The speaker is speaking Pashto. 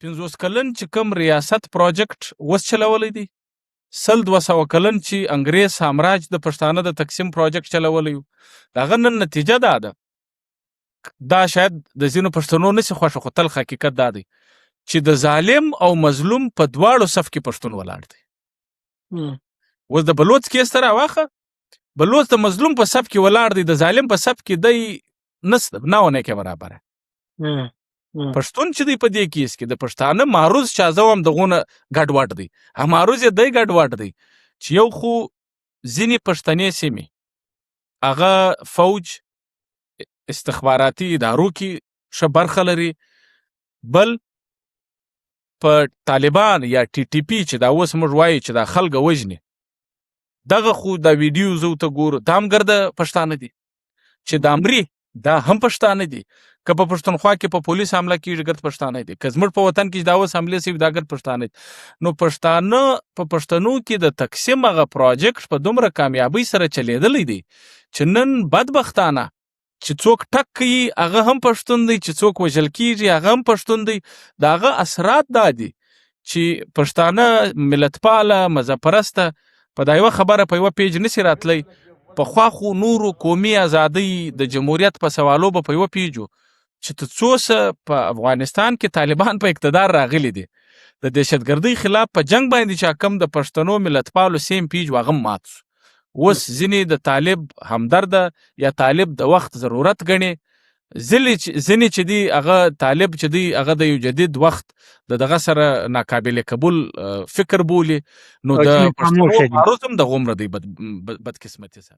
50 کلن چې کوم ریاست پروجیکټ اوس چلولی دی، 200 کلن چې انګریز سامراج د پښتانه د تقسیم پروجیکټ چلولی و، د هغه نن نتیجه دا ده. دا شاید د ځینو پښتنو نشي خوښه، خو تل حقیقت دا دی چې د ظالم او مظلوم په دواړو صف کې پښتون ولاړ دی. اوس د بلوڅ کیس ته راواخه، بلوڅ د مظلوم په صف کې ولاړ دی، د ظالم په صف کې دی نسته، نه ونه کې برابره. پښتون چې دی په دې کیس کې د پښتانه معروض چازو هم دغونه ګډوډ دی، هم معروض یې دی ګډوډ دی چې یو خو ځینې پښتنې سیمې هغه فوج استخباراتي ادارو کې ښه برخه لري، بل په طالبان یا ټي ټي پي چې دا اوس موږ وایو چې دا خلک وژني، دغه خو دا ویډیو زه ورته ګورو دا هم ګرده پښتانه دي، چې دا مري دا هم پښتانه دي، که په پښتونخوا کې په پولیس حمله کېږي ګرد پښتانه دي، که زموږ په وطن کې دا اوس حملې سوي دا ګرد پښتانه دي. نو پښتانه په پښتنو کې د تقسیم هغه پروجیکټ په دومره کامیابۍ سره چلیدلی دی چې نن بدبختانه چې څوک ټک کوي هغه هم پښتون دی، چې څوک وژل کېږي هغه هم پښتون دی. د هغه اثرات دا دي چې پښتانه ملتپاله مذهب پرسته په دا یوه خبره په یوه پیج نسي راتلی. پخوا خو نورو قومي ازادۍ د جمهوریت په سوالو به په یوه پیجو چې ته څو څه په افغانستان کې طالبان په اقتدار راغلي دي، د دهشتګردۍ خلاف په جنگ باندې چې کم د پښتنو ملتپالو سیم پیج هغه مات شو. اوس ځینې د طالب همدرده یا طالب د وخت ضرورت ګڼي، ځینې چې دی هغه طالب چې دی هغه د یو جدید وخت د دغه سره ناقابل قبول فکر بولي. نو د پښتنو معروض هم د غومره دی بدقسمتي سره.